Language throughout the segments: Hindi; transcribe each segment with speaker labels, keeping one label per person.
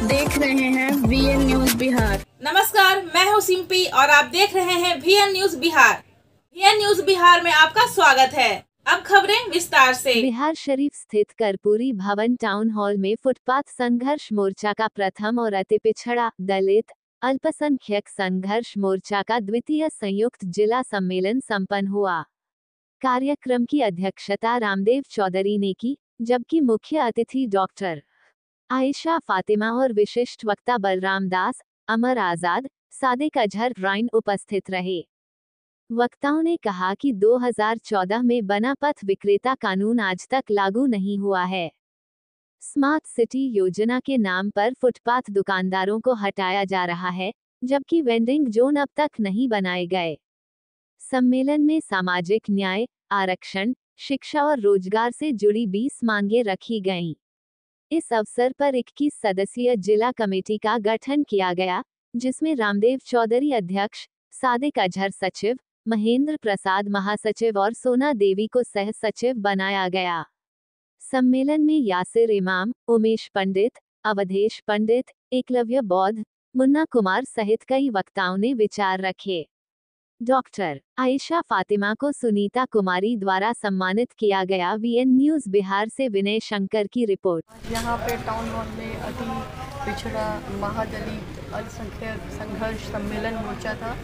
Speaker 1: देख रहे हैं VN न्यूज बिहार।
Speaker 2: नमस्कार, मैं हूँ सिंपी और आप देख रहे हैं VN news Bihar. VN news Bihar में आपका स्वागत है। अब खबरें विस्तार से।
Speaker 3: बिहार शरीफ स्थित कर्पूरी भवन टाउन हॉल में फुटपाथ संघर्ष मोर्चा का प्रथम और अति पिछड़ा दलित अल्पसंख्यक संघर्ष मोर्चा का द्वितीय संयुक्त जिला सम्मेलन संपन्न हुआ। कार्यक्रम की अध्यक्षता रामदेव चौधरी ने की, जबकि मुख्य अतिथि डॉक्टर आयशा फातिमा और विशिष्ट वक्ता बलराम दास, अमर आजाद, सादिक अजहर राइन उपस्थित रहे। वक्ताओं ने कहा कि 2014 में बना पथ विक्रेता कानून आज तक लागू नहीं हुआ है। स्मार्ट सिटी योजना के नाम पर फुटपाथ दुकानदारों को हटाया जा रहा है, जबकि वेंडिंग जोन अब तक नहीं बनाए गए। सम्मेलन में सामाजिक न्याय, आरक्षण, शिक्षा और रोजगार से जुड़ी 20 मांगें रखी गईं। इस अवसर पर 21 सदस्यीय जिला कमेटी का गठन किया गया, जिसमें रामदेव चौधरी अध्यक्ष, सादिक अजहर सचिव, महेंद्र प्रसाद महासचिव और सोना देवी को सह सचिव बनाया गया। सम्मेलन में यासिर इमाम, उमेश पंडित, अवधेश पंडित, एकलव्य बौद्ध, मुन्ना कुमार सहित कई वक्ताओं ने विचार रखे। डॉक्टर आयशा फातिमा को सुनीता कुमारी द्वारा सम्मानित किया गया। VN न्यूज बिहार से विनय शंकर की रिपोर्ट।
Speaker 4: यहाँ पे टाउन हॉल में अति पिछड़ा महादलित अल्पसंख्यक संघर्ष सम्मेलन मोर्चा था।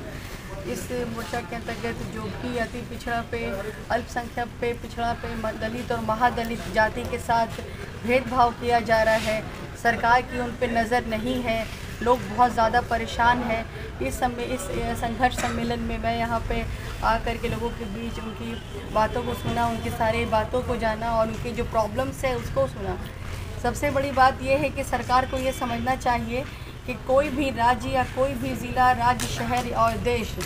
Speaker 4: इस मोर्चा के अंतर्गत जो भी अति पिछड़ा पे, अल्पसंख्यक पे, पिछड़ा पे, दलित और महादलित जाति के साथ भेदभाव किया जा रहा है, सरकार की उन पे नज़र नहीं है, लोग बहुत ज़्यादा परेशान हैं। इस संघर्ष सम्मेलन में मैं यहाँ पे आकर के लोगों के बीच उनकी बातों को सुना, उनकी सारी बातों को जाना और उनकी जो प्रॉब्लम्स है उसको सुना। सबसे बड़ी बात यह है कि सरकार को ये समझना चाहिए कि कोई भी राज्य या कोई भी ज़िला, राज्य, शहर और देश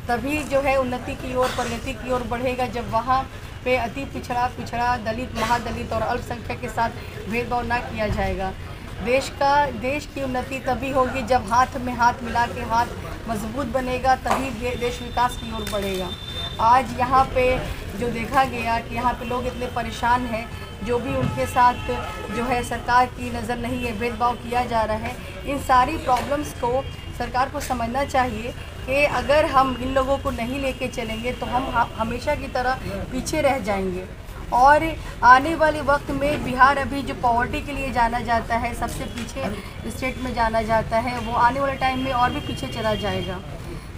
Speaker 4: तभी जो है उन्नति की ओर, प्रगति की ओर बढ़ेगा जब वहाँ पे अति पिछड़ा, दलित, महादलित और अल्पसंख्यक के साथ भेदभाव ना किया जाएगा। देश की उन्नति तभी होगी जब हाथ में हाथ मिला के हाथ मजबूत बनेगा, तभी देश विकास की ओर बढ़ेगा। आज यहाँ पे जो देखा गया कि यहाँ पे लोग इतने परेशान हैं, जो भी उनके साथ जो है सरकार की नज़र नहीं है, भेदभाव किया जा रहा है। इन सारी प्रॉब्लम्स को सरकार को समझना चाहिए कि अगर हम इन लोगों को नहीं लेके चलेंगे तो हम हमेशा की तरह पीछे रह जाएंगे। और आने वाले वक्त में बिहार अभी जो पॉवर्टी के लिए जाना जाता है, सबसे पीछे स्टेट में जाना जाता है, वो आने वाले टाइम में और भी पीछे चला जाएगा।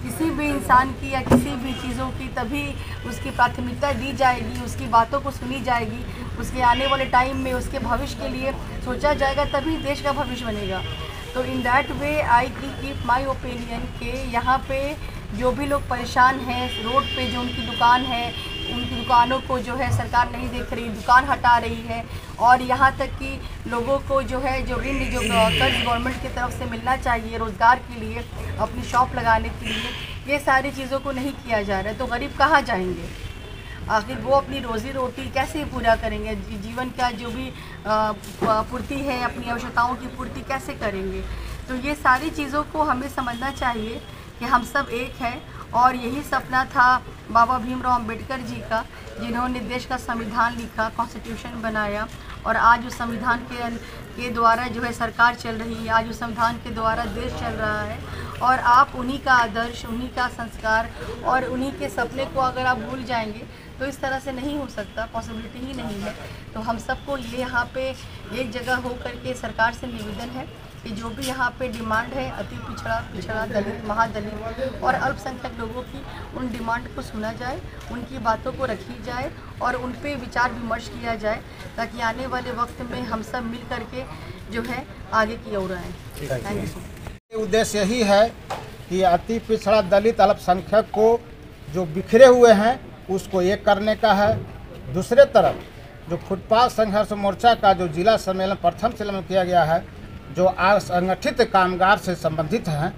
Speaker 4: किसी भी इंसान की या किसी भी चीज़ों की तभी उसकी प्राथमिकता दी जाएगी, उसकी बातों को सुनी जाएगी, उसके आने वाले टाइम में उसके भविष्य के लिए सोचा जाएगा, तभी देश का भविष्य बनेगा। तो in that way I keep my opinion के यहाँ पे जो भी लोग परेशान हैं, रोड पे जो उनकी दुकान है, उनकी दुकानों को जो है सरकार नहीं देख रही, दुकान हटा रही है, और यहाँ तक कि लोगों को जो है जो ऋण, जो कर्ज गवर्नमेंट की तरफ से मिलना चाहिए रोज़गार के लिए, अपनी शॉप लगाने के लिए, ये सारी चीज़ों को नहीं किया जा रहा है। तो गरीब कहाँ जाएंगे? आखिर वो अपनी रोज़ी रोटी कैसे पूरा करेंगे? जीवन का जो भी पूर्ति है, अपनी आवश्यकताओं की पूर्ति कैसे करेंगे? तो ये सारी चीज़ों को हमें समझना चाहिए कि हम सब एक हैं, और यही सपना था बाबा भीमराव अंबेडकर जी का, जिन्होंने देश का संविधान लिखा, कॉन्स्टिट्यूशन बनाया, और आज उस संविधान के द्वारा जो है सरकार चल रही है, आज उस संविधान के द्वारा देश चल रहा है। और आप उन्हीं का आदर्श, उन्हीं का संस्कार और उन्हीं के सपने को अगर आप भूल जाएंगे तो इस तरह से नहीं हो सकता, पॉसिबिलिटी ही नहीं है। तो हम सबको ये यहाँ पे एक जगह हो करके सरकार से निवेदन है कि जो भी यहाँ पे डिमांड है अति पिछड़ा, दलित, महादलित और अल्पसंख्यक लोगों की, उन डिमांड को सुना जाए, उनकी बातों को रखी जाए और उन पे विचार विमर्श किया जाए, ताकि आने वाले वक्त में हम सब मिल करके जो है आगे की ओर आएँ। Thank you.
Speaker 5: उद्देश्य यही है कि अति पिछड़ा, दलित, अल्पसंख्यक को जो बिखरे हुए हैं उसको एक करने का है। दूसरे तरफ जो फुटपाथ संघर्ष मोर्चा का जो जिला सम्मेलन प्रथम सम्मेलन किया गया है, जो असंगठित कामगार से संबंधित हैं,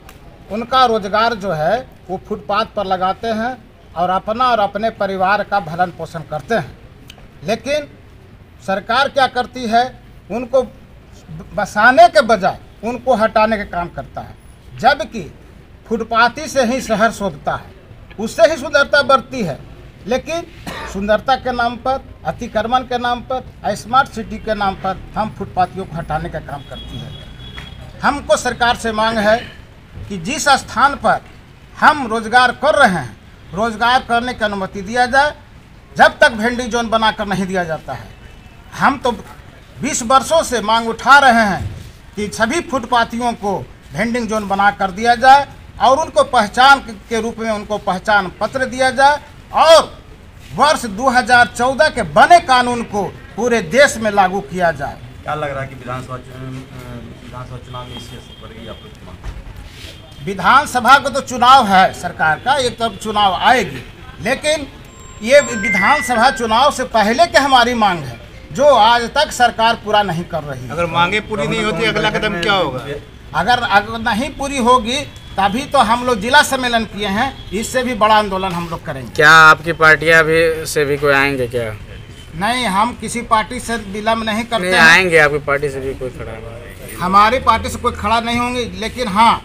Speaker 5: उनका रोजगार जो है वो फुटपाथ पर लगाते हैं और अपना और अपने परिवार का भरण पोषण करते हैं। लेकिन सरकार क्या करती है, उनको बसाने के बजाय उनको हटाने का काम करता है, जबकि फुटपाथी से ही शहर शोभता है, उससे ही सुंदरता बढ़ती है। लेकिन सुंदरता के नाम पर, अतिक्रमण के नाम पर, स्मार्ट सिटी के नाम पर हम फुटपाथियों को हटाने का काम करती है। हमको सरकार से मांग है कि जिस स्थान पर हम रोजगार कर रहे हैं, रोजगार करने की अनुमति दिया जाए। जब तक वेंडिंग जोन बनाकर नहीं दिया जाता है, हम तो 20 वर्षों से मांग उठा रहे हैं कि सभी फुटपाथियों को वेंडिंग जोन बना कर दिया जाए और उनको पहचान के रूप में उनको पहचान पत्र दिया जाए और वर्ष 2014 के बने कानून को पूरे देश में लागू किया जाए।
Speaker 6: क्या लग रहा है कि विधानसभा चुनाव में इसकी असर पड़ेगी आपको?
Speaker 5: विधानसभा का तो चुनाव है सरकार का, एक तरफ चुनाव आएगी, लेकिन ये विधानसभा चुनाव से पहले की हमारी मांग है जो आज तक सरकार पूरा नहीं कर रही है।
Speaker 7: अगर मांगे पूरी नहीं होती अगला कदम क्या होगा?
Speaker 5: अगर नहीं पूरी होगी तभी तो हम लोग जिला सम्मेलन किए हैं, इससे भी बड़ा आंदोलन हम लोग करेंगे।
Speaker 7: क्या आपकी पार्टियां भी से भी कोई आएंगे क्या?
Speaker 5: नहीं, हम किसी पार्टी से विलम्ब नहीं करते
Speaker 7: नहीं आएंगे, आपकी पार्टी से भी कोई खड़ा है?
Speaker 5: हमारी पार्टी से कोई खड़ा नहीं होंगे, लेकिन हाँ,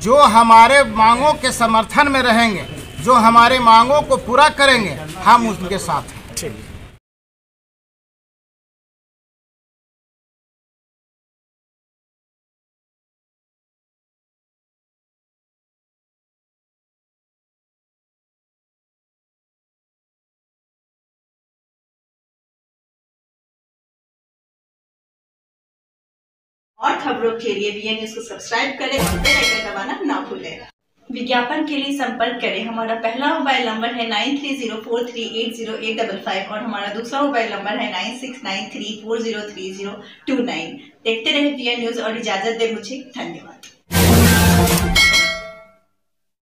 Speaker 5: जो हमारे मांगों के समर्थन में रहेंगे, जो हमारे मांगों को पूरा करेंगे, हम उनके साथ हैं।
Speaker 7: ठीक।
Speaker 8: और खबरों के लिए वीएन न्यूज को सब्सक्राइब करें और बेल आइकन दबाना ना भूलें। विज्ञापन के लिए संपर्क करें। हमारा पहला मोबाइल नंबर है 9304380855 और हमारा दूसरा मोबाइल नंबर है 9693403029। देखते रहे वीएन न्यूज और इजाजत दे मुझे। धन्यवाद।